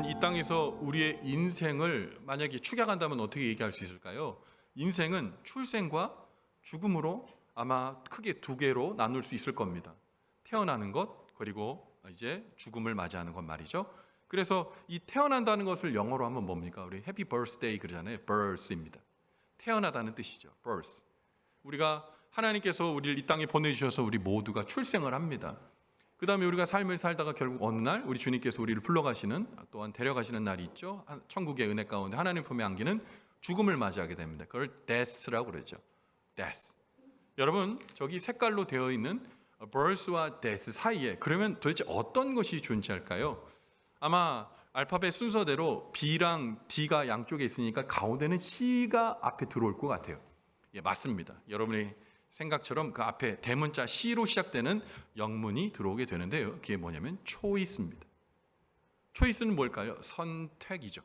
이 땅에서 우리의 인생을 만약에 축약한다면 어떻게 얘기할 수 있을까요? 인생은 출생과 죽음으로 아마 크게 두 개로 나눌 수 있을 겁니다. 태어나는 것, 그리고 이제 죽음을 맞이하는 것 말이죠. 그래서 이 태어난다는 것을 영어로 하면 뭡니까? 우리 해피 버스데이 그러잖아요. birth입니다. 태어나다는 뜻이죠. birth. 우리가 하나님께서 우리를 이 땅에 보내주셔서 우리 모두가 출생을 합니다. 그 다음에 우리가 삶을 살다가 결국 어느 날 우리 주님께서 우리를 불러가시는, 또한 데려가시는 날이 있죠. 천국의 은혜 가운데 하나님 품에 안기는 죽음을 맞이하게 됩니다. 그걸 death라고 그러죠. death. 여러분, 저기 색깔로 되어 있는 birth와 death 사이에 그러면 도대체 어떤 것이 존재할까요? 아마 알파벳 순서대로 B랑 D가 양쪽에 있으니까 가운데는 C가 앞에 들어올 것 같아요. 예, 맞습니다. 여러분의 생각처럼 그 앞에 대문자 C로 시작되는 영문이 들어오게 되는데요. 그게 뭐냐면 초이스입니다. 초이스는 뭘까요? 선택이죠.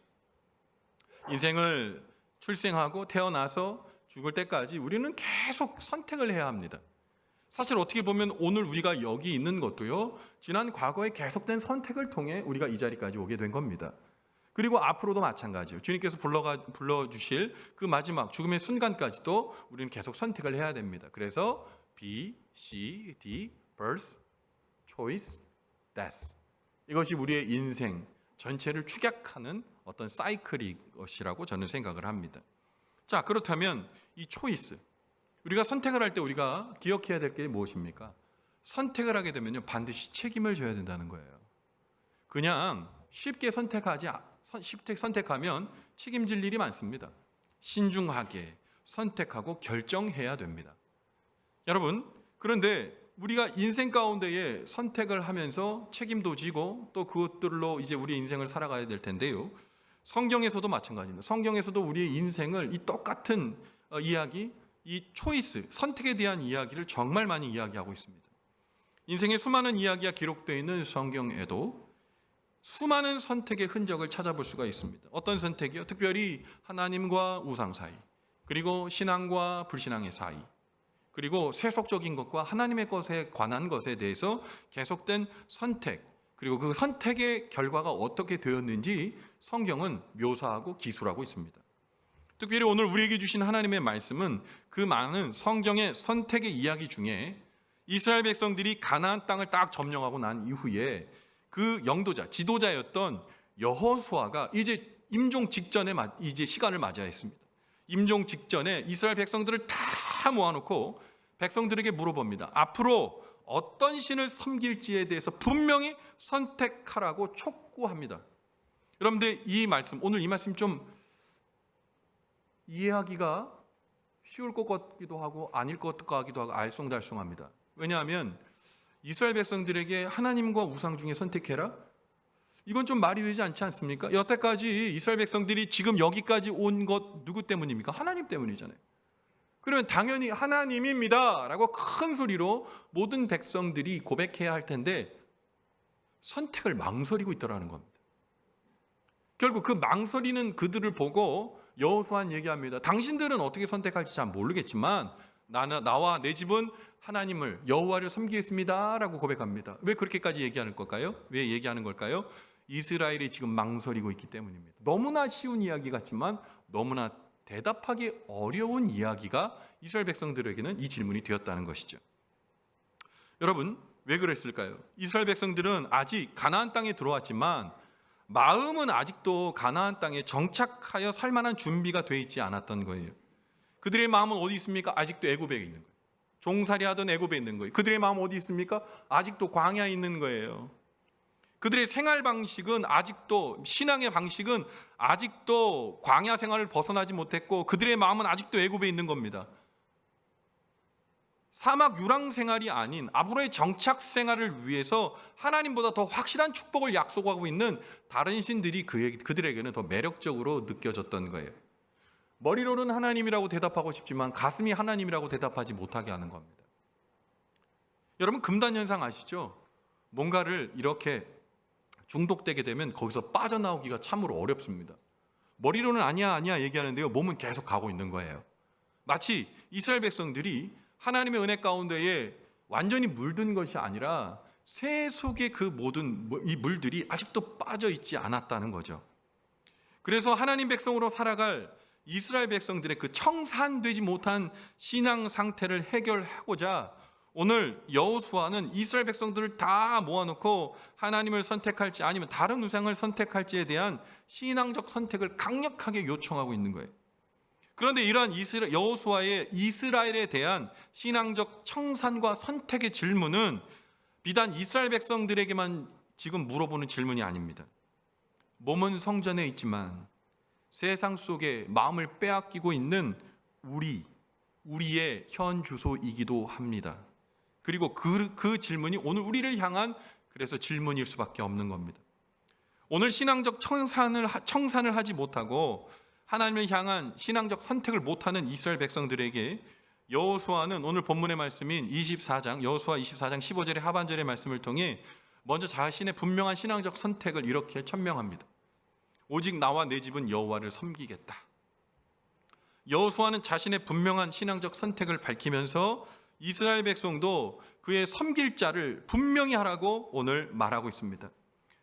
인생을 출생하고 태어나서 죽을 때까지 우리는 계속 선택을 해야 합니다. 사실 어떻게 보면 오늘 우리가 여기 있는 것도요, 지난 과거에 계속된 선택을 통해 우리가 이 자리까지 오게 된 겁니다. 그리고 앞으로도 마찬가지예요. 주님께서 불러주실 그 마지막 죽음의 순간까지도 우리는 계속 선택을 해야 됩니다. 그래서 B, C, D, birth, choice, death. 이것이 우리의 인생 전체를 축약하는 어떤 사이클이 것이라고 저는 생각을 합니다. 자, 그렇다면 이 초이스, 우리가 선택을 할 때 우리가 기억해야 될 게 무엇입니까? 선택을 하게 되면요, 반드시 책임을 져야 된다는 거예요. 그냥 쉽게 선택하면 책임질 일이 많습니다. 신중하게 선택하고 결정해야 됩니다. 여러분, 그런데 우리가 인생 가운데에 선택을 하면서 책임도 지고 또 그것들로 이제 우리 인생을 살아가야 될 텐데요. 성경에서도 마찬가지입니다. 성경에서도 우리의 인생을 이 똑같은 이야기, 이 초이스, 선택에 대한 이야기를 정말 많이 이야기하고 있습니다. 인생의 수많은 이야기가 기록되어 있는 성경에도 수많은 선택의 흔적을 찾아볼 수가 있습니다. 어떤 선택이요? 특별히 하나님과 우상 사이, 그리고 신앙과 불신앙의 사이, 그리고 세속적인 것과 하나님의 것에 관한 것에 대해서 계속된 선택, 그리고 그 선택의 결과가 어떻게 되었는지 성경은 묘사하고 기술하고 있습니다. 특별히 오늘 우리에게 주신 하나님의 말씀은 그 많은 성경의 선택의 이야기 중에 이스라엘 백성들이 가나안 땅을 딱 점령하고 난 이후에 그 영도자, 지도자였던 여호수아가 이제 임종 직전에 이제 시간을 맞이해야 했습니다. 임종 직전에 이스라엘 백성들을 다 모아놓고 백성들에게 물어봅니다. 앞으로 어떤 신을 섬길지에 대해서 분명히 선택하라고 촉구합니다. 여러분들 오늘 이 말씀 좀 이해하기가 쉬울 것 같기도 하고 아닐 것 같기도 하고 알쏭달쏭합니다. 왜냐하면 이스라엘 백성들에게 하나님과 우상 중에 선택해라? 이건 좀 말이 되지 않지 않습니까? 여태까지 이스라엘 백성들이 지금 여기까지 온 것 누구 때문입니까? 하나님 때문이잖아요. 그러면 당연히 하나님입니다 라고 큰 소리로 모든 백성들이 고백해야 할 텐데 선택을 망설이고 있더라는 겁니다. 결국 그 망설이는 그들을 보고 여호수아는 얘기합니다. 당신들은 어떻게 선택할지 잘 모르겠지만 나와 내 집은 하나님을, 여호와를 섬기겠습니다 라고 고백합니다. 왜 그렇게까지 얘기하는 걸까요? 왜 얘기하는 걸까요? 이스라엘이 지금 망설이고 있기 때문입니다. 너무나 쉬운 이야기 같지만 너무나 대답하기 어려운 이야기가 이스라엘 백성들에게는 이 질문이 되었다는 것이죠. 여러분, 왜 그랬을까요? 이스라엘 백성들은 아직 가나안 땅에 들어왔지만 마음은 아직도 가나안 땅에 정착하여 살 만한 준비가 되어 있지 않았던 거예요. 그들의 마음은 어디 있습니까? 아직도 애굽에 있는 거예요. 종살이 하던 애굽에 있는 거예요. 그들의 마음은 어디 있습니까? 아직도 광야에 있는 거예요. 그들의 생활 방식은 아직도, 신앙의 방식은 아직도 광야 생활을 벗어나지 못했고 그들의 마음은 아직도 애굽에 있는 겁니다. 사막 유랑 생활이 아닌 앞으로의 정착 생활을 위해서 하나님보다 더 확실한 축복을 약속하고 있는 다른 신들이 그들에게는 더 매력적으로 느껴졌던 거예요. 머리로는 하나님이라고 대답하고 싶지만 가슴이 하나님이라고 대답하지 못하게 하는 겁니다. 여러분, 금단 현상 아시죠? 뭔가를 이렇게 중독되게 되면 거기서 빠져나오기가 참으로 어렵습니다. 머리로는 아니야 얘기하는데요, 몸은 계속 가고 있는 거예요. 마치 이스라엘 백성들이 하나님의 은혜 가운데에 완전히 물든 것이 아니라 새 속에 그 모든 이 물들이 아직도 빠져 있지 않았다는 거죠. 그래서 하나님 백성으로 살아갈 이스라엘 백성들의 그 청산되지 못한 신앙 상태를 해결하고자 오늘 여호수아는 이스라엘 백성들을 다 모아놓고 하나님을 선택할지 아니면 다른 우상을 선택할지에 대한 신앙적 선택을 강력하게 요청하고 있는 거예요. 그런데 이러한 여호수아의 이스라엘에 대한 신앙적 청산과 선택의 질문은 비단 이스라엘 백성들에게만 지금 물어보는 질문이 아닙니다. 몸은 성전에 있지만 세상 속에 마음을 빼앗기고 있는 우리의 현 주소이기도 합니다. 그리고 그 질문이 오늘 우리를 향한 그래서 질문일 수밖에 없는 겁니다. 오늘 신앙적 청산을 하지 못하고 하나님을 향한 신앙적 선택을 못하는 이스라엘 백성들에게 여호수아는 오늘 본문의 말씀인 여호수아 24장 15절의 하반절의 말씀을 통해 먼저 자신의 분명한 신앙적 선택을 이렇게 천명합니다. 오직 나와 내 집은 여호와를 섬기겠다. 여호수아는 자신의 분명한 신앙적 선택을 밝히면서 이스라엘 백성도 그의 섬길 자를 분명히 하라고 오늘 말하고 있습니다.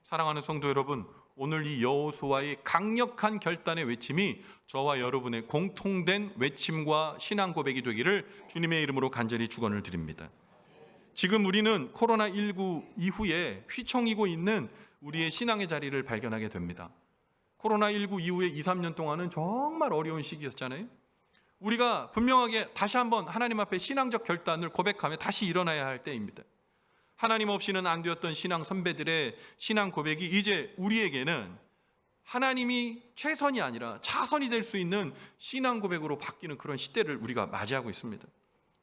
사랑하는 성도 여러분, 오늘 이 여호수아의 강력한 결단의 외침이 저와 여러분의 공통된 외침과 신앙 고백이 되기를 주님의 이름으로 간절히 축원을 드립니다. 지금 우리는 코로나19 이후에 휘청이고 있는 우리의 신앙의 자리를 발견하게 됩니다. 코로나19 이후에 2, 3년 동안은 정말 어려운 시기였잖아요. 우리가 분명하게 다시 한번 하나님 앞에 신앙적 결단을 고백하며 다시 일어나야 할 때입니다. 하나님 없이는 안 되었던 신앙 선배들의 신앙 고백이 이제 우리에게는 하나님이 최선이 아니라 차선이 될 수 있는 신앙 고백으로 바뀌는 그런 시대를 우리가 맞이하고 있습니다.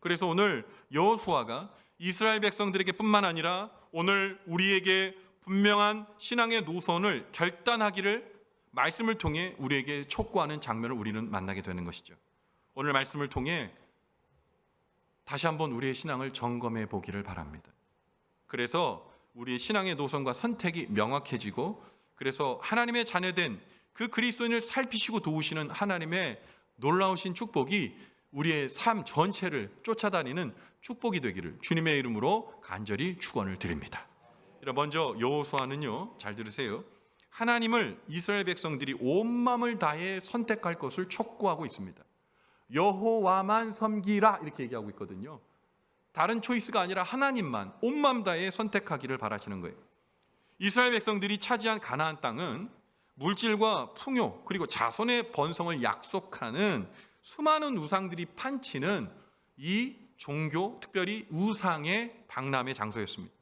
그래서 오늘 여호수아가 이스라엘 백성들에게 뿐만 아니라 오늘 우리에게 분명한 신앙의 노선을 결단하기를 말씀을 통해 우리에게 촉구하는 장면을 우리는 만나게 되는 것이죠. 오늘 말씀을 통해 다시 한번 우리의 신앙을 점검해 보기를 바랍니다. 그래서 우리의 신앙의 노선과 선택이 명확해지고 그래서 하나님의 자녀된 그 그리스도인을 살피시고 도우시는 하나님의 놀라우신 축복이 우리의 삶 전체를 쫓아다니는 축복이 되기를 주님의 이름으로 간절히 축원을 드립니다. 먼저 여호수아는요, 잘 들으세요. 하나님을 이스라엘 백성들이 온 마음을 다해 선택할 것을 촉구하고 있습니다. 여호와만 섬기라 이렇게 얘기하고 있거든요. 다른 초이스가 아니라 하나님만 온 마음 다해 선택하기를 바라시는 거예요. 이스라엘 백성들이 차지한 가나안 땅은 물질과 풍요 그리고 자손의 번성을 약속하는 수많은 우상들이 판치는 이 종교, 특별히 우상의 박람회 장소였습니다.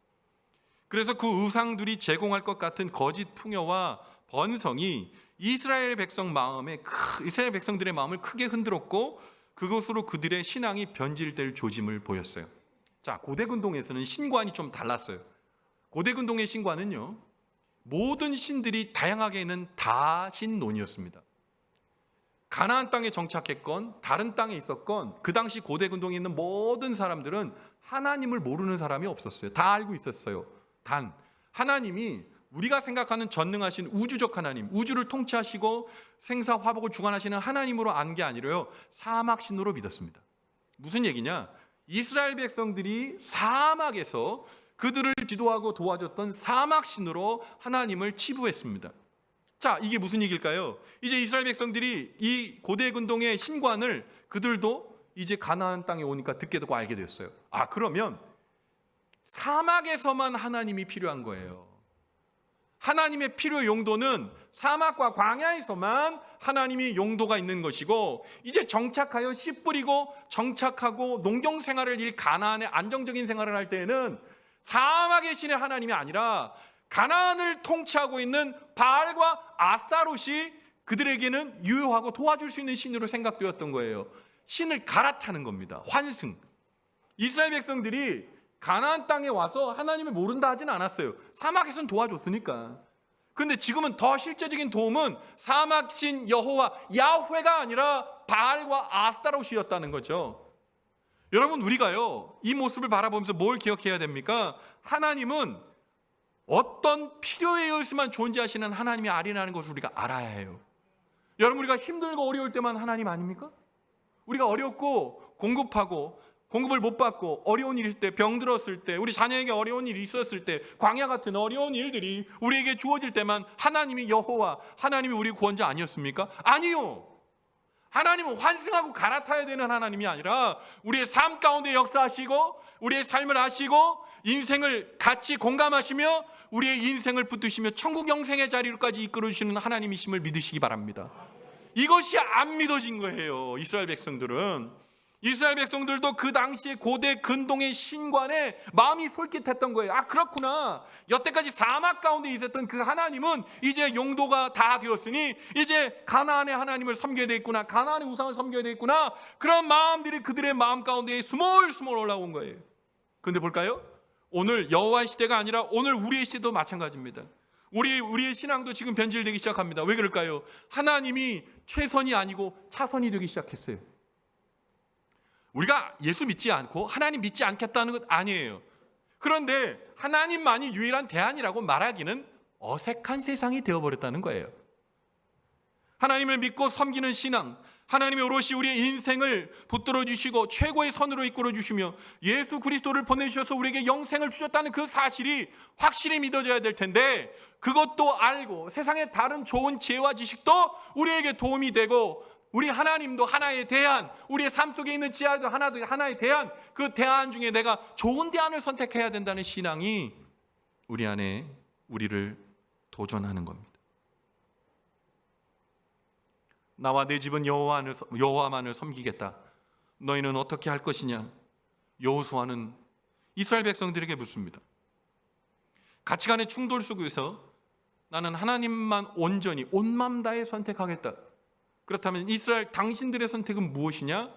그래서 그 우상들이 제공할 것 같은 거짓 풍요와 번성이 이스라엘 백성들의 마음을 크게 흔들었고 그것으로 그들의 신앙이 변질될 조짐을 보였어요. 자, 고대근동에서는 신관이 좀 달랐어요. 고대근동의 신관은요, 모든 신들이 다양하게 있는 다신론이었습니다. 가나안 땅에 정착했건 다른 땅에 있었건 그 당시 고대근동에 있는 모든 사람들은 하나님을 모르는 사람이 없었어요. 다 알고 있었어요. 단 하나님이 우리가 생각하는 전능하신 우주적 하나님, 우주를 통치하시고 생사 화복을 주관하시는 하나님으로 안 게 아니라요, 사막신으로 믿었습니다. 무슨 얘기냐? 이스라엘 백성들이 사막에서 그들을 지도하고 도와줬던 사막신으로 하나님을 치부했습니다. 자, 이게 무슨 얘기일까요? 이제 이스라엘 백성들이 이 고대 근동의 신관을 그들도 이제 가나안 땅에 오니까 듣게 되고 알게 됐어요. 아, 그러면 사막에서만 하나님이 필요한 거예요. 하나님의 필요 용도는 사막과 광야에서만 하나님이 용도가 있는 것이고, 이제 정착하여 씨 뿌리고 정착하고 농경 생활을 가나안의 안정적인 생활을 할 때에는 사막의 신의 하나님이 아니라 가나안을 통치하고 있는 바알과 아스타롯이 그들에게는 유효하고 도와줄 수 있는 신으로 생각되었던 거예요. 신을 갈아타는 겁니다. 환승. 이스라엘 백성들이 가나안 땅에 와서 하나님을 모른다 하진 않았어요. 사막에서는 도와줬으니까. 그런데 지금은 더 실제적인 도움은 사막신 여호와 야훼가 아니라 바알과 아스타롯이었다는 거죠. 여러분, 우리가요, 이 모습을 바라보면서 뭘 기억해야 됩니까? 하나님은 어떤 필요에 의해서만 존재하시는 하나님이 아니라는 것을 우리가 알아야 해요. 여러분, 우리가 힘들고 어려울 때만 하나님 아닙니까? 우리가 어렵고 공급하고 공급을 못 받고 어려운 일이 있을 때, 병들었을 때, 우리 자녀에게 어려운 일이 있었을 때, 광야 같은 어려운 일들이 우리에게 주어질 때만 하나님이 여호와, 하나님이 우리 구원자 아니었습니까? 아니요. 하나님은 환승하고 갈아타야 되는 하나님이 아니라 우리의 삶 가운데 역사하시고 우리의 삶을 아시고 인생을 같이 공감하시며 우리의 인생을 붙드시며 천국 영생의 자리로까지 이끌어주시는 하나님이심을 믿으시기 바랍니다. 이것이 안 믿어진 거예요. 이스라엘 백성들은. 이스라엘 백성들도 그 당시에 고대 근동의 신관에 마음이 솔깃했던 거예요. 아, 그렇구나. 여태까지 사막 가운데 있었던 그 하나님은 이제 용도가 다 되었으니 이제 가나안의 하나님을 섬겨야 되겠구나. 가나안의 우상을 섬겨야 되겠구나. 그런 마음들이 그들의 마음 가운데 스몰스몰 올라온 거예요. 그런데 볼까요? 오늘 여호와의 시대가 아니라 오늘 우리의 시대도 마찬가지입니다. 우리의 신앙도 지금 변질되기 시작합니다. 왜 그럴까요? 하나님이 최선이 아니고 차선이 되기 시작했어요. 우리가 예수 믿지 않고 하나님 믿지 않겠다는 것 아니에요. 그런데 하나님만이 유일한 대안이라고 말하기는 어색한 세상이 되어버렸다는 거예요. 하나님을 믿고 섬기는 신앙, 하나님이 오롯이 우리의 인생을 붙들어 주시고 최고의 선으로 이끌어 주시며 예수 그리스도를 보내주셔서 우리에게 영생을 주셨다는 그 사실이 확실히 믿어져야 될 텐데, 그것도 알고 세상의 다른 좋은 지혜와 지식도 우리에게 도움이 되고 우리 하나님도 하나의 대안, 우리의 삶 속에 있는 지하도 하나의 대안, 그 대안 중에 내가 좋은 대안을 선택해야 된다는 신앙이 우리 안에 우리를 도전하는 겁니다. 나와 내 집은 여호와만을 섬기겠다. 너희는 어떻게 할 것이냐? 여호수아는 이스라엘 백성들에게 묻습니다. 가치관의 충돌 속에서 나는 하나님만 온전히 온 마음 다해 선택하겠다. 그렇다면 이스라엘 당신들의 선택은 무엇이냐?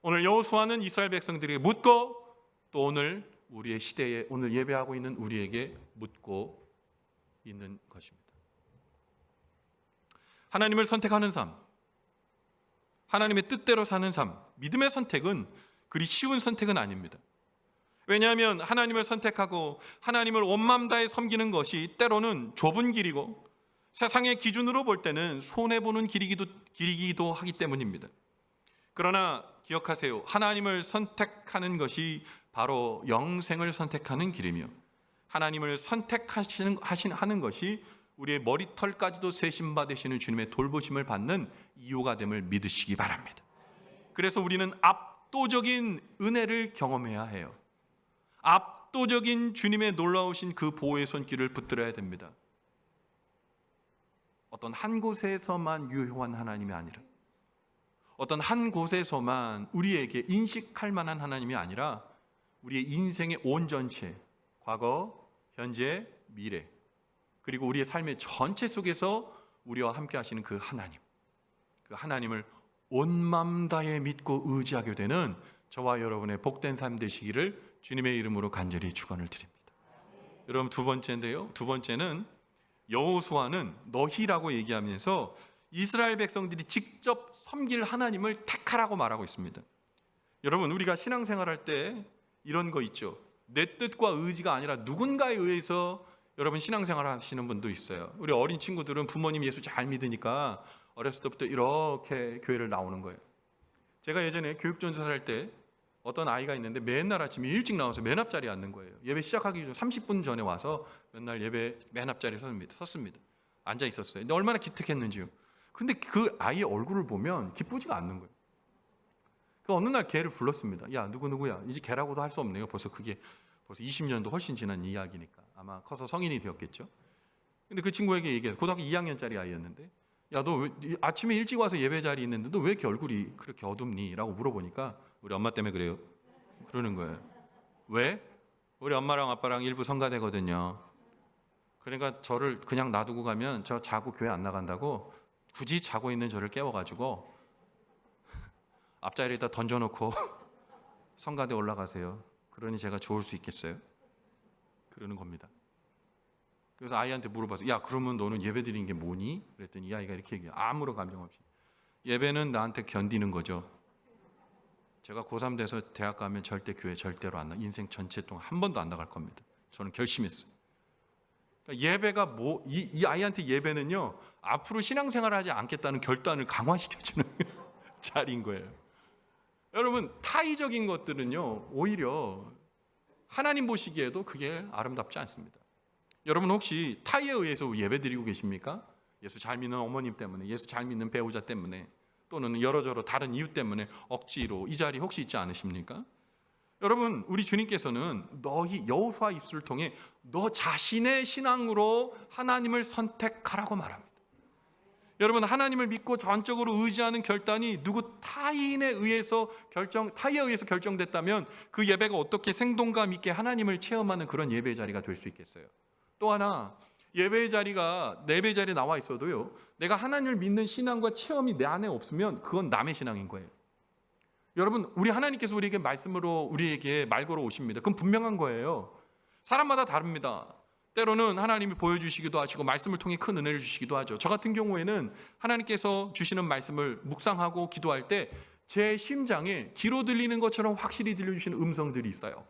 오늘 여호수아는 이스라엘 백성들에게 묻고 또 오늘 우리의 시대에 오늘 예배하고 있는 우리에게 묻고 있는 것입니다. 하나님을 선택하는 삶, 하나님의 뜻대로 사는 삶, 믿음의 선택은 그리 쉬운 선택은 아닙니다. 왜냐하면 하나님을 선택하고 하나님을 온 마음 다해 섬기는 것이 때로는 좁은 길이고 세상의 기준으로 볼 때는 손해보는 길이기도 하기 때문입니다. 그러나 기억하세요. 하나님을 선택하는 것이 바로 영생을 선택하는 길이며 하나님을 선택하는 것이 우리의 머리털까지도 세심받으시는 주님의 돌보심을 받는 이유가 됨을 믿으시기 바랍니다. 그래서 우리는 압도적인 은혜를 경험해야 해요. 압도적인 주님의 놀라우신 그 보호의 손길을 붙들어야 됩니다. 어떤 한 곳에서만 유효한 하나님이 아니라 어떤 한 곳에서만 우리에게 인식할 만한 하나님이 아니라 우리의 인생의 온 전체, 과거, 현재, 미래, 그리고 우리의 삶의 전체 속에서 우리와 함께 하시는 그 하나님, 그 하나님을 온 마음 다해 믿고 의지하게 되는 저와 여러분의 복된 삶 되시기를 주님의 이름으로 간절히 축원을 드립니다. 여러분, 두 번째인데요. 두 번째는 여호수아는 너희라고 얘기하면서 이스라엘 백성들이 직접 섬길 하나님을 택하라고 말하고 있습니다. 여러분, 우리가 신앙생활할 때 이런 거 있죠. 내 뜻과 의지가 아니라 누군가에 의해서 여러분 신앙생활 하시는 분도 있어요. 우리 어린 친구들은 부모님 예수 잘 믿으니까 어렸을 때부터 이렇게 교회를 나오는 거예요. 제가 예전에 교육전도사 할 때 어떤 아이가 있는데 맨날 아침에 일찍 나와서 맨 앞자리에 앉는 거예요. 예배 시작하기 전 30분 전에 와서 맨날 예배 맨 앞자리에 섰습니다. 앉아 있었어요. 근데 얼마나 기특했는지요. 근데 그 아이의 얼굴을 보면 기쁘지가 않는 거예요. 그 어느 날 걔를 불렀습니다. 야, 누구야? 이제 걔라고도 할 수 없네요. 벌써 20년도 훨씬 지난 이야기니까. 아마 커서 성인이 되었겠죠. 근데 그 친구에게 얘기해서 고등학교 2학년짜리 아이였는데, 야, 너 왜 아침에 일찍 와서 예배 자리 있는데 너 왜 이렇게 얼굴이 그렇게 어둡니? 라고 물어보니까 우리 엄마 때문에 그래요. 그러는 거예요. 왜? 우리 엄마랑 아빠랑 일부 성가대거든요. 그러니까 저를 그냥 놔두고 가면 저 자고 교회 안 나간다고 굳이 자고 있는 저를 깨워가지고 앞자리에다 던져놓고 성가대 올라가세요. 그러니 제가 좋을 수 있겠어요? 그러는 겁니다. 그래서 아이한테 물어봐서, 야, 그러면 너는 예배 드리는 게 뭐니? 그랬더니 이 아이가 이렇게 얘기해요. 아무런 감정 없이. 예배는 나한테 견디는 거죠. 제가 고3 돼서 대학 가면 절대 교회 절대로 안 나. 인생 전체 동안 한 번도 안 나갈 겁니다. 저는 결심했어요. 그러니까 예배가 이 아이한테 예배는요, 앞으로 신앙생활을 하지 않겠다는 결단을 강화시켜주는 자리인 거예요. 여러분, 타의적인 것들은요, 오히려 하나님 보시기에도 그게 아름답지 않습니다. 여러분 혹시 타의에 의해서 예배드리고 계십니까? 예수 잘 믿는 어머님 때문에, 예수 잘 믿는 배우자 때문에, 또는 여러저러 다른 이유 때문에 억지로 이 자리에 혹시 있지 않으십니까? 여러분, 우리 주님께서는 너희 여호수아 입술을 통해 너 자신의 신앙으로 하나님을 선택하라고 말합니다. 여러분, 하나님을 믿고 전적으로 의지하는 결단이 누구 타인에 의해서 결정됐다면 그 예배가 어떻게 생동감 있게 하나님을 체험하는 그런 예배의 자리가 될 수 있겠어요? 또 하나, 예배의 자리가 내 예배 자리에 나와 있어도요, 내가 하나님을 믿는 신앙과 체험이 내 안에 없으면 그건 남의 신앙인 거예요. 여러분, 우리 하나님께서 우리에게 말씀으로 우리에게 말 걸어 오십니다. 그건 분명한 거예요. 사람마다 다릅니다. 때로는 하나님이 보여주시기도 하시고 말씀을 통해 큰 은혜를 주시기도 하죠. 저 같은 경우에는 하나님께서 주시는 말씀을 묵상하고 기도할 때 제 심장에 귀로 들리는 것처럼 확실히 들려주시는 음성들이 있어요.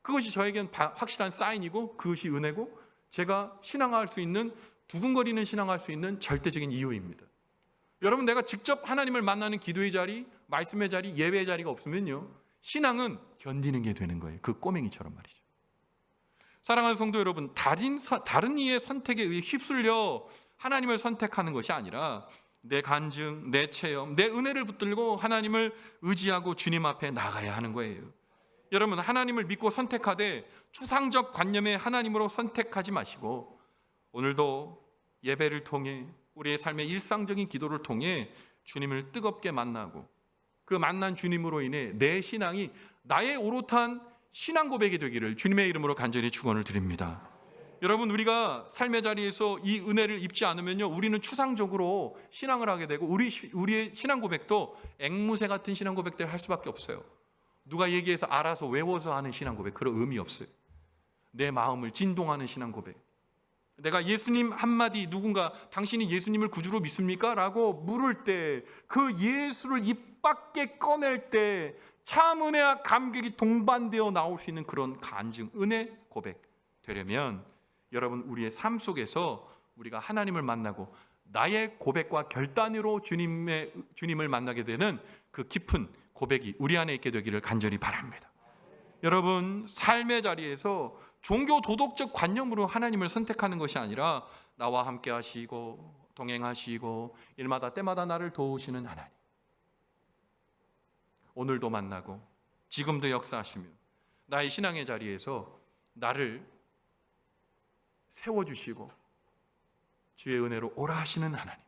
그것이 저에겐 확실한 사인이고 그것이 은혜고 제가 신앙할 수 있는, 두근거리는 신앙할 수 있는 절대적인 이유입니다. 여러분, 내가 직접 하나님을 만나는 기도의 자리, 말씀의 자리, 예배의 자리가 없으면요, 신앙은 견디는 게 되는 거예요. 그 꼬맹이처럼 말이죠. 사랑하는 성도 여러분, 다른 이의 선택에 의해 휩쓸려 하나님을 선택하는 것이 아니라 내 간증, 내 체험, 내 은혜를 붙들고 하나님을 의지하고 주님 앞에 나가야 하는 거예요. 여러분, 하나님을 믿고 선택하되 추상적 관념의 하나님으로 선택하지 마시고 오늘도 예배를 통해 우리의 삶의 일상적인 기도를 통해 주님을 뜨겁게 만나고 그 만난 주님으로 인해 내 신앙이 나의 오롯한 신앙 고백이 되기를 주님의 이름으로 간절히 축원을 드립니다. 여러분, 우리가 삶의 자리에서 이 은혜를 입지 않으면요, 우리는 추상적으로 신앙을 하게 되고 우리의 신앙 고백도 앵무새 같은 신앙 고백들을 할 수밖에 없어요. 누가 얘기해서 알아서 외워서 하는 신앙 고백, 그런 의미 없어요. 내 마음을 진동하는 신앙 고백. 내가 예수님 한마디, 누군가 당신이 예수님을 구주로 믿습니까? 라고 물을 때 그 예수를 입 밖에 꺼낼 때 참 은혜와 감격이 동반되어 나올 수 있는 그런 간증, 은혜 고백 되려면 여러분, 우리의 삶 속에서 우리가 하나님을 만나고 나의 고백과 결단으로 주님을 만나게 되는 그 깊은 고백이 우리 안에 있게 되기를 간절히 바랍니다. 여러분, 삶의 자리에서 종교 도덕적 관념으로 하나님을 선택하는 것이 아니라 나와 함께 하시고 동행하시고 일마다 때마다 나를 도우시는 하나님, 오늘도 만나고 지금도 역사하시며 나의 신앙의 자리에서 나를 세워주시고 주의 은혜로 오라 하시는 하나님,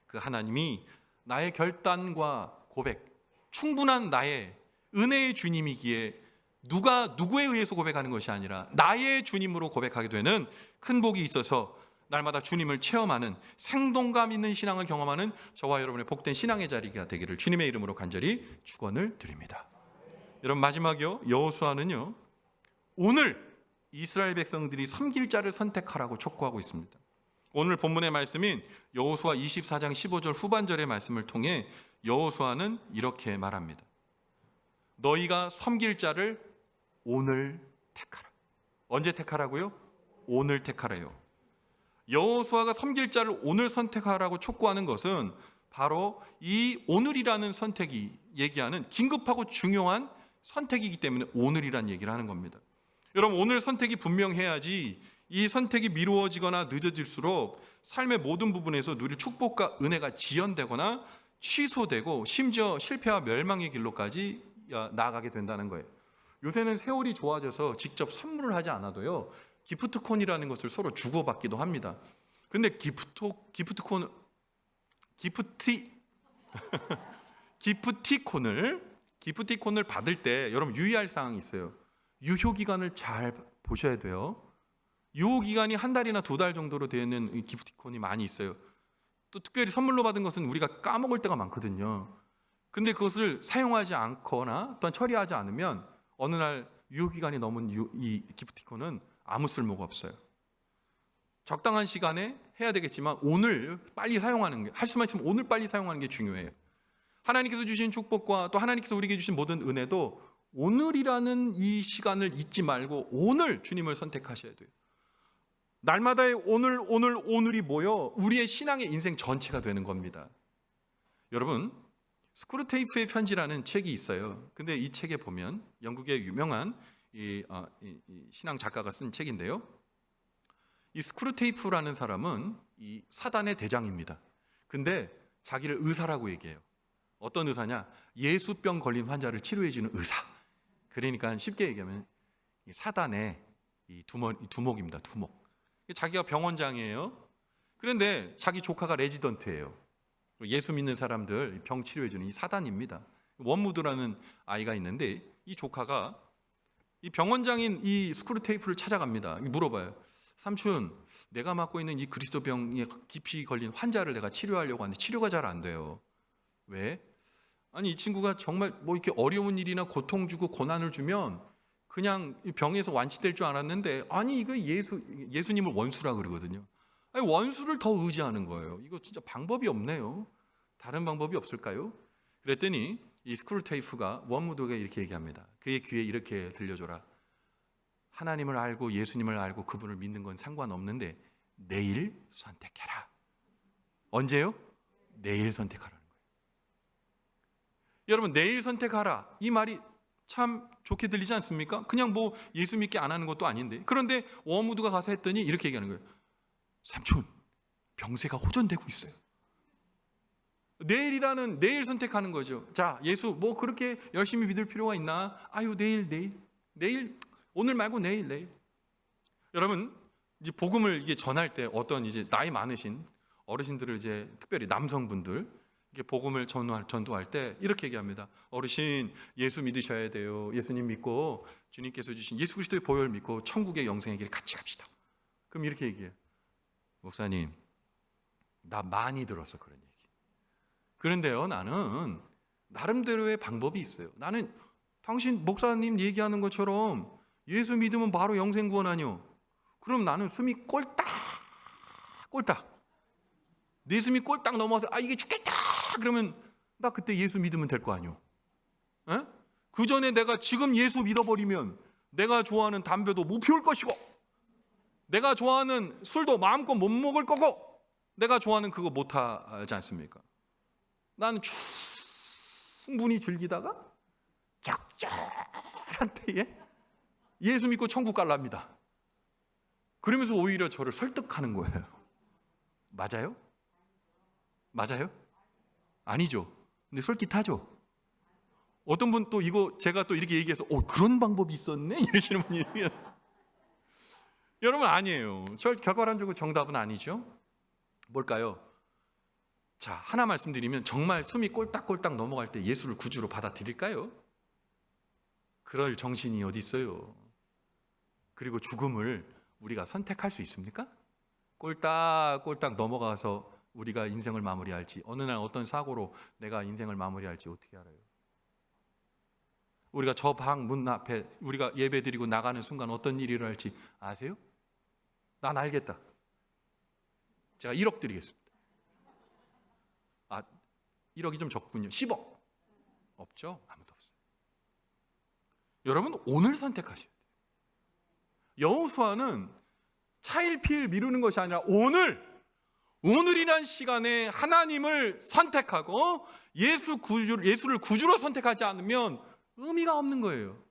그 하나님이 나의 결단과 고백, 충분한 나의 은혜의 주님이기에 누구에 의해서 고백하는 것이 아니라 나의 주님으로 고백하게 되는 큰 복이 있어서 날마다 주님을 체험하는 생동감 있는 신앙을 경험하는 저와 여러분의 복된 신앙의 자리가 되기를 주님의 이름으로 간절히 축원을 드립니다. 여러분, 마지막이요, 여호수아는요, 오늘 이스라엘 백성들이 섬길 자를 선택하라고 촉구하고 있습니다. 오늘 본문의 말씀인 여호수아 24장 15절 후반절의 말씀을 통해 여호수아는 이렇게 말합니다. 너희가 섬길 자를 오늘 택하라. 언제 택하라고요? 오늘 택하래요. 여호수아가 섬길 자를 오늘 선택하라고 촉구하는 것은 바로 이 오늘이라는 선택이 얘기하는 긴급하고 중요한 선택이기 때문에 오늘이라는 얘기를 하는 겁니다. 여러분, 오늘 선택이 분명해야지 이 선택이 미루어지거나 늦어질수록 삶의 모든 부분에서 누릴 축복과 은혜가 지연되거나 취소되고 심지어 실패와 멸망의 길로까지 나아가게 된다는 거예요. 요새는 세월이 좋아져서 직접 선물을 하지 않아도요, 기프트콘이라는 것을 서로 주고받기도 합니다. 근데 기프티콘을 받을 때 여러분 유의할 사항이 있어요. 유효 기간을 잘 보셔야 돼요. 유효 기간이 한 달이나 두 달 정도로 되는 기프티콘이 많이 있어요. 또 특별히 선물로 받은 것은 우리가 까먹을 때가 많거든요. 근데 그것을 사용하지 않거나 또한 처리하지 않으면 어느 날 유효 기간이 넘은 이 기프티콘은 아무 쓸모가 없어요. 적당한 시간에 해야 되겠지만 오늘 빨리 사용하는 게, 할 수만 있으면 오늘 빨리 사용하는 게 중요해요. 하나님께서 주신 축복과 또 하나님께서 우리에게 주신 모든 은혜도 오늘이라는 이 시간을 잊지 말고 오늘 주님을 선택하셔야 돼요. 날마다의 오늘이 모여 우리의 신앙의 인생 전체가 되는 겁니다. 여러분, 스크루테이프의 편지라는 책이 있어요. 근데 이 책에 보면 영국의 유명한 이 신앙 작가가 쓴 책인데요. 이 스크루테이프라는 사람은 이 사단의 대장입니다. 근데 자기를 의사라고 얘기해요. 어떤 의사냐? 예수병 걸린 환자를 치료해주는 의사. 그러니까 쉽게 얘기하면 이 사단의 이 두목입니다. 두목. 자기가 병원장이에요. 그런데 자기 조카가 레지던트예요. 예수 믿는 사람들 병 치료해주는 이 사단입니다. 원무드라는 아이가 있는데 이 조카가 이 병원장인 이 스크루테이프를 찾아갑니다. 물어봐요. 삼촌, 내가 맡고 있는 이 그리스도병에 깊이 걸린 환자를 내가 치료하려고 하는데 치료가 잘 안 돼요. 왜? 아니 이 친구가 정말 뭐 이렇게 어려운 일이나 고통 주고 고난을 주면 그냥 병에서 완치될 줄 알았는데 아니 이거 예수님을 원수라 그러거든요. 아니, 원수를 더 의지하는 거예요. 이거 진짜 방법이 없네요. 다른 방법이 없을까요? 그랬더니 이 스크루테이프가 원무드에게 이렇게 얘기합니다. 그의 귀에 이렇게 들려줘라. 하나님을 알고 예수님을 알고 그분을 믿는 건 상관없는데 내일 선택해라. 언제요? 내일 선택하라는 거예요. 여러분 내일 선택하라 이 말이 참 좋게 들리지 않습니까? 그냥 뭐 예수 믿게 안 하는 것도 아닌데. 그런데 원무드가 가서 했더니 이렇게 얘기하는 거예요. 삼촌, 병세가 호전되고 있어요. 내일이라는 내일 선택하는 거죠. 자, 예수 뭐 그렇게 열심히 믿을 필요가 있나? 아유 내일 오늘 말고 내일. 여러분 이제 복음을 이게 전할 때 어떤 이제 나이 많으신 어르신들을 이제 특별히 남성분들 이게 복음을 전도할 때 이렇게 얘기합니다. 어르신 예수 믿으셔야 돼요. 예수님 믿고 주님께서 주신 예수 그리스도의 보혈 믿고 천국의 영생의 길을 같이 갑시다. 그럼 이렇게 얘기해요. 목사님, 나 많이 들었어 그런 얘기. 그런데요, 나는 나름대로의 방법이 있어요. 나는 당신 목사님 얘기하는 것처럼 예수 믿으면 바로 영생 구원 아니요. 그럼 나는 숨이 꼴딱 내 숨이 꼴딱 넘어서 이게 죽겠다 그러면 나 그때 예수 믿으면 될 거 아니요. 그 전에 내가 지금 예수 믿어버리면 내가 좋아하는 담배도 못 피울 것이고 내가 좋아하는 술도 마음껏 못 먹을 거고 내가 좋아하는 그거 못 하지 않습니까? 나는 충분히 즐기다가 적절한 때에 예수 믿고 천국 갈랍니다. 그러면서 오히려 저를 설득하는 거예요. 맞아요? 아니죠. 근데 솔깃하죠. 어떤 분 또 이거 제가 또 이렇게 얘기해서 그런 방법이 있었네 이러시는 분이 여러분 아니에요. 결과론적으로 정답은 아니죠. 뭘까요? 자, 하나 말씀드리면 정말 숨이 꼴딱꼴딱 넘어갈 때 예수를 구주로 받아들일까요? 그럴 정신이 어디 있어요? 그리고 죽음을 우리가 선택할 수 있습니까? 꼴딱꼴딱 넘어가서 우리가 인생을 마무리할지 어느 날 어떤 사고로 내가 인생을 마무리할지 어떻게 알아요? 우리가 저 방 문 앞에 우리가 예배드리고 나가는 순간 어떤 일이 일어날지 아세요? 난 알겠다. 제가 1억 드리겠습니다. 1억이 좀 적군요. 10억. 없죠? 아무도 없어요. 여러분 오늘 선택하셔야 돼요. 여호수아는 차일피일 미루는 것이 아니라 오늘이란 시간에 하나님을 선택하고 예수를 구주로 선택하지 않으면 의미가 없는 거예요.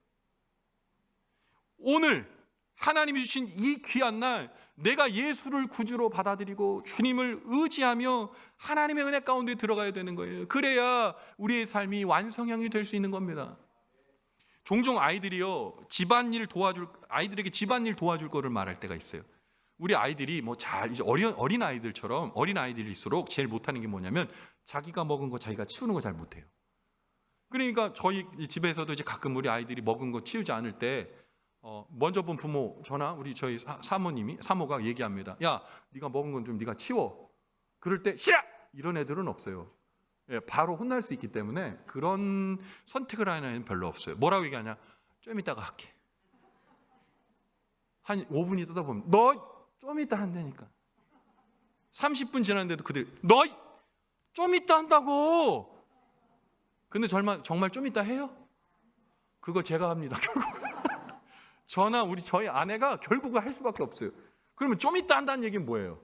오늘 하나님이 주신 이 귀한 날 내가 예수를 구주로 받아들이고 주님을 의지하며 하나님의 은혜 가운데 들어가야 되는 거예요. 그래야 우리의 삶이 완성형이 될 수 있는 겁니다. 종종 아이들에게 집안일 도와줄 거를 말할 때가 있어요. 우리 아이들이 이제 어린 아이들처럼 어린 아이들일수록 제일 못하는 게 뭐냐면 자기가 먹은 거 자기가 치우는 거 잘 못해요. 그러니까 저희 집에서도 이제 가끔 우리 아이들이 먹은 거 치우지 않을 때 먼저 본 부모 저나 저희 사모가 얘기합니다. 야, 네가 먹은 건 좀 네가 치워. 그럴 때 싫어! 이런 애들은 없어요. 바로 혼날 수 있기 때문에 그런 선택을 하는 애는 별로 없어요. 뭐라고 얘기하냐? 좀 이따가 할게. 한 5분 있다 보면 너 좀 이따 한다니까. 30분 지났는데도 그들 너 좀 이따 한다고. 근데 정말 좀 이따 해요? 그거 제가 합니다. 결국 저희 아내가 결국은 할 수밖에 없어요. 그러면 좀 이따 한다는 얘기는 뭐예요?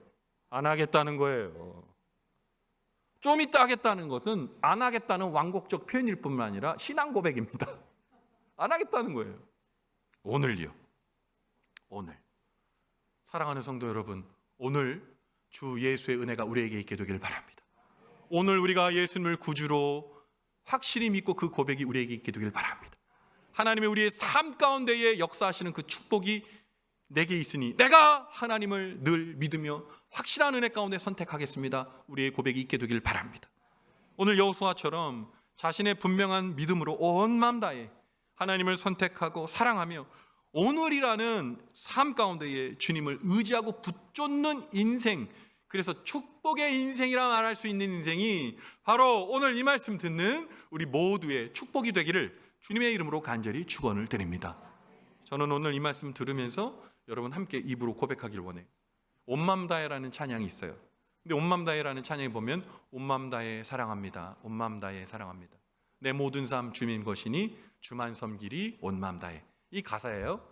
안 하겠다는 거예요. 좀 이따 하겠다는 것은 안 하겠다는 완곡적 표현일 뿐만 아니라 신앙 고백입니다. 안 하겠다는 거예요. 오늘요. 오늘. 사랑하는 성도 여러분, 오늘 주 예수의 은혜가 우리에게 있게 되길 바랍니다. 오늘 우리가 예수님을 구주로 확실히 믿고 그 고백이 우리에게 있게 되길 바랍니다. 하나님의 우리의 삶 가운데에 역사하시는 그 축복이 내게 있으니 내가 하나님을 늘 믿으며 확실한 은혜 가운데 선택하겠습니다. 우리의 고백이 있게 되길 바랍니다. 오늘 여호수아처럼 자신의 분명한 믿음으로 온 마음 다해 하나님을 선택하고 사랑하며 오늘이라는 삶 가운데에 주님을 의지하고 붙잡는 인생, 그래서 축복의 인생이라 말할 수 있는 인생이 바로 오늘 이 말씀 듣는 우리 모두의 축복이 되기를 주님의 이름으로 간절히 축원을 드립니다. 저는 오늘 이 말씀 들으면서 여러분 함께 입으로 고백하기를 원해요. 온 마음 다해라는 찬양이 있어요. 근데 온 마음 다해라는 찬양에 보면 온 마음 다해 사랑합니다. 온 마음 다해 사랑합니다. 내 모든 삶 주님 것이니 주만 섬기리 온 마음 다해. 이 가사예요.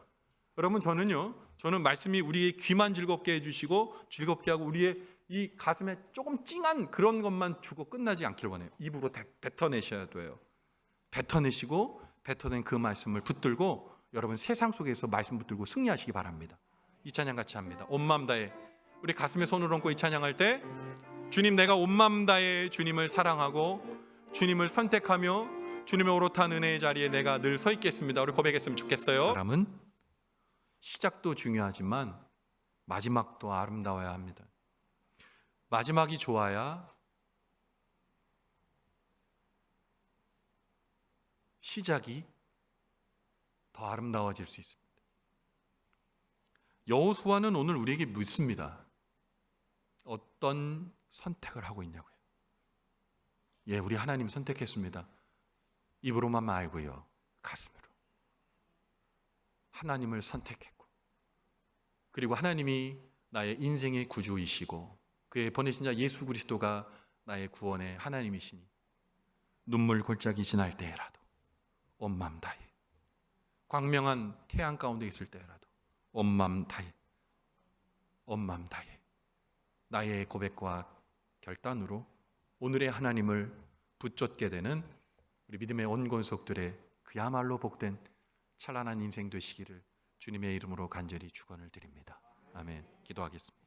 여러분 저는 말씀이 우리의 귀만 즐겁게 해주시고 즐겁게 하고 우리의 이 가슴에 조금 찡한 그런 것만 주고 끝나지 않길 원해요. 입으로 뱉어내셔야 돼요. 뱉어내시고 뱉어낸 그 말씀을 붙들고 여러분 세상 속에서 말씀 붙들고 승리하시기 바랍니다. 이 찬양 같이 합니다. 온 마음 다해. 우리 가슴에 손을 얹고 이 찬양할 때 주님, 내가 온 마음 다해 주님을 사랑하고 주님을 선택하며 주님의 오롯한 은혜의 자리에 내가 늘 서 있겠습니다. 우리 고백했으면 좋겠어요. 사람은 시작도 중요하지만 마지막도 아름다워야 합니다. 마지막이 좋아야 시작이 더 아름다워질 수 있습니다. 여호수아는 오늘 우리에게 묻습니다. 어떤 선택을 하고 있냐고요. 예, 우리 하나님 선택했습니다. 입으로만 말고요, 가슴으로 하나님을 선택했고, 그리고 하나님이 나의 인생의 구주이시고 그의 보내신 자 예수 그리스도가 나의 구원의 하나님이시니 눈물 골짜기 지날 때라도 온 마음 다해, 광명한 태양 가운데 있을 때라도 온 마음 다해, 온 마음 다해 나의 고백과 결단으로 오늘의 하나님을 붙잡게 되는 우리 믿음의 온건속들의 그야말로 복된 찬란한 인생 되시기를 주님의 이름으로 간절히 축원을 드립니다. 아멘. 기도하겠습니다.